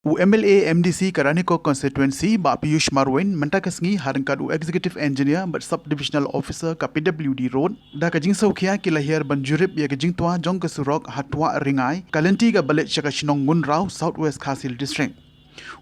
UMLA MDC Karaniko constituency ba Piyush Marwin mentakasngi harangkat executive engineer but subdivisional officer ka PWD road da ka jingsau khia ki lahir banjurip ya ka jingtwa jong ka surok hatwa ringai kalenti ka balet chaka shinong ngunrau southwest Khasil district.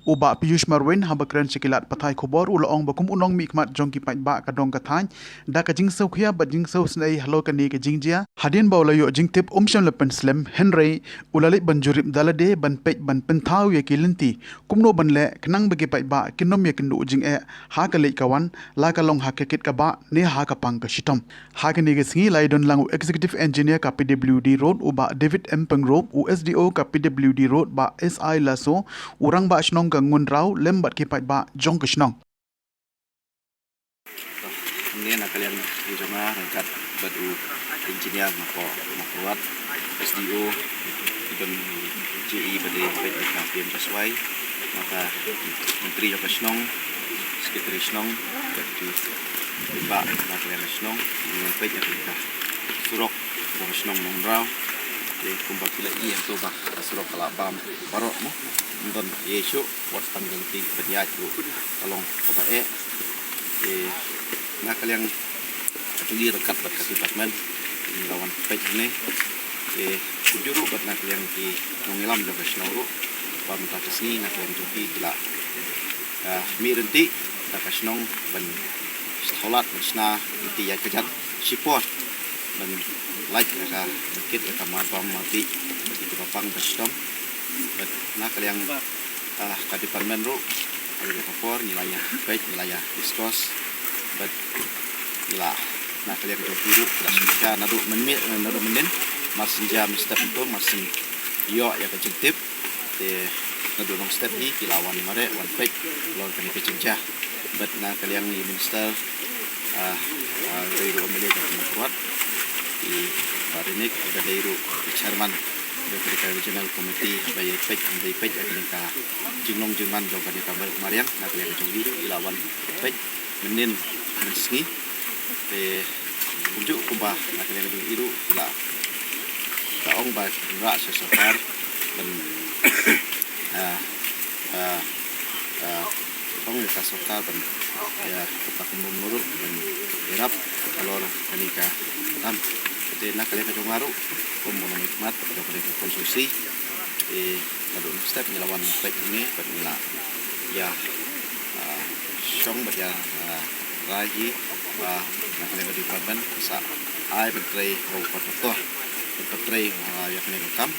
Uba Piyush Marwin habakran sikilat patai khobor ulaong bakum unong mikmat jongki ba kadong kathany da ka jingsau khia ba jingsau snai halo kani ka jingjia hadin baulayo jingtip umsham lepen slam Henry ulalik banjurip dalade ban pej ban pentau ya kilenti kumno banle kenang bagi ba kinom ya kendu jing ha ka lek kawan la ka long ha ka kit ka ba ne ha ka pang ka shitom ha ka ni ga singi lai don lang executive engineer ka PWD road uba David M Pengrop USDO ka PWD road ba SI Laso urang ba shnong ka ngun rau lembat ki ba jong ka shnong ini nak kalian di rumah rangkat batu engineer makuat SDO dan JE pada PM Kaswai maka Menteri Joko Snong Sekretari Snong batu Pak nak kalian Snong dengan pej yang kita surok Joko Snong mongrau di kumpa pila yang tu bah surok kalabam barok mo nonton yesu buat tangganti penyat bu tolong kepada nak kalian tinggi rekat berkat departemen lawan pej ini kujuru buat nak kalian di mengilam Joko Snong ba minta kesini nak kalian joki gila mi renti tak Snong ban sekolah bersna nanti ya kejat support dan like mereka sedikit mereka marbam mati begitu kapang berstom nak kalian ke departemen ru ada kapor nilainya baik nilainya diskos but gila nak kalian ke biru tidak susah nadu menin marsin jam step itu marsin yo ya kejentip de nadu long step ni kilawan mare one baik lor kini kejengja but nak kalian ni minister dari UMLA dan kuat di Barinik ada dari chairman dari regional committee bayi pej andai pej akan ka jinglong jingman jong kan ka mariang nak kalian jong biru ilawan pej menin meski de unjuk kubah nak kalian jong biru ila taong ba ra sesakar dan tong ka sokar dan ya kita kumuruk dan irap kalor kanika tam jadi nak kalian kejong ngaru komuno nikmat pada konsumsi lalu step nyelawan pek ini bernila ya syong berja raji bah nak kalian ke departemen sa ai bertrai ho kotor bertrai ya kalian kam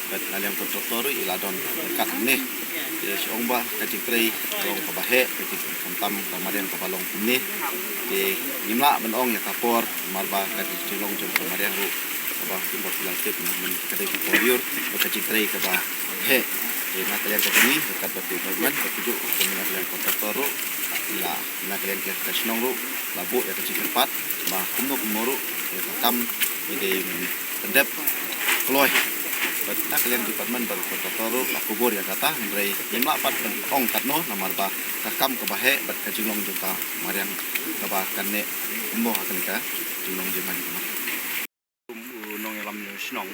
bet kalian kotor iladon dekat ini ya syong bah kajing trai long kabahe kajing kentam kamarin kabalong ini di nimla benong ya kapor marba kajing long jong kamarin ru kabah timbul silatip men kadai kaporior kajing trai kabah he nak kalian ke sini dekat batu departemen bertuju dengan kalian kotor ru ila nak kalian ke kasnong ru labu ya kajing tempat bah kumno kumuru ya kam ide pendep kloy nak kalian departemen baru kotor la kubur ya kata dari lima pat ong katno namar ba kakam kebahe bat kajinglong juga mariang kaba kanne umbo hakalika jinglong jeman nong elam snong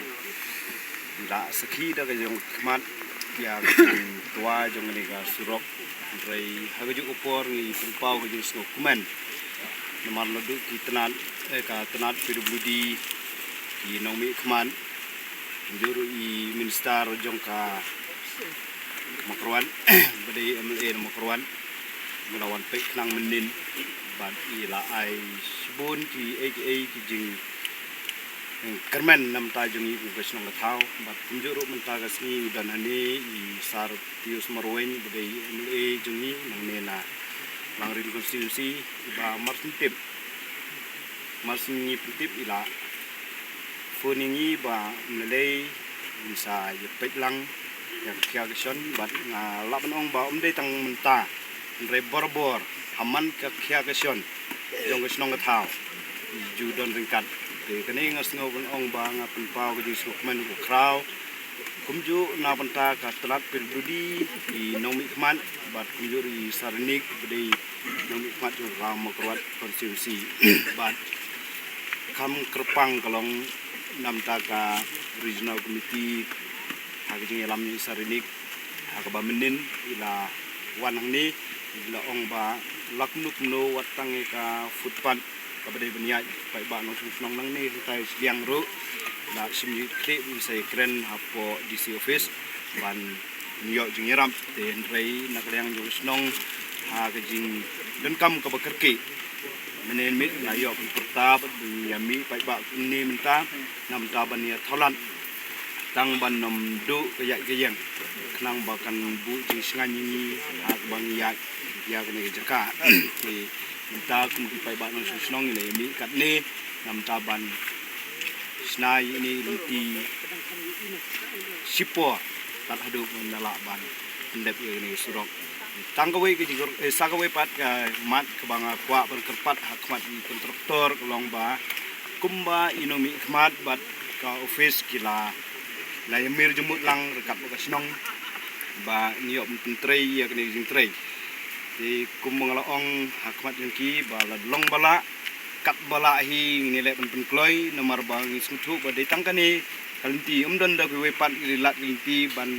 la sakhi da kajong kmat ya tua jong ni ga surok dari hagaju upor ni pau kajong snok kumen namar lodu ki tenat ka tenat PWD ki nong mi kman juru i minister jongka makruan bade MLA makruan melawan pek nang menin bad ila ai sibun ki aka ki jing kermen nam ta jung i ku snong thau bad juru menta gasni dan hani i sar Piyush Marwin bade MLA jung i nang nena langrin konstitusi ba marsin tip ila funingi ba nilai bisa yepet lang yang kia kesion bat ngalapan ong ba dei tang menta re borbor haman ka kia kesion jong kesnong thau ju don ringkat de kene ngas ngogon ong ba ngapen pau ke sukmen ku krau kumju na benta ka telat PWD di nomi kman bat kumju ri sarnik bede nomi kmat ju ram makruat konstitusi bat kam kerpang kalong nam taka regional committee haging elam ni sarinik akaba menin ila wanang ni ila ong ba laknuk no watang ka footpan kabade baniya pai ba no sunong nang ni tai siang ru la simi kle sai kren hapo DC office ban niyo jing yaram ten rei nakliang jo snong ha ka jing dan kam ka bakerki menen mit na yo pertap yami pai ba ni menta nam ta ban ya tholan tang ban nom du ka ya yang nang bakan bu jing singan ni ak bang ya ya kene jaka ti minta kum ki pai ba no snong ni mi kat ni nam ta ban snai ini linti sipo tat hadu nala ban ndep ni surok tanggawe ke jigor sagawe pat ka mat ke banga kwa berkerpat hakmat ni kontraktor long ba kumba inomi khmat bat ka office kila la yamir jumut lang rekat ka snong ba niyo pentrei ya kene jing trei di kumbang laong hakmat jengki bala long bala kat bala hi nilai pen kloi nomor bang sutu ba datang kani kalinti umdan da we pat rilat kalinti ban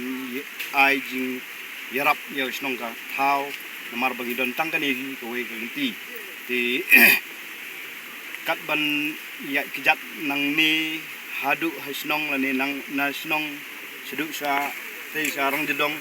ai jing yarap ya snong ka thau nomor bang idon tang kani ko we kalinti di kat ban ya kijat nang ni hadu hasnong lani nang na snong seduk sa te sarang jedong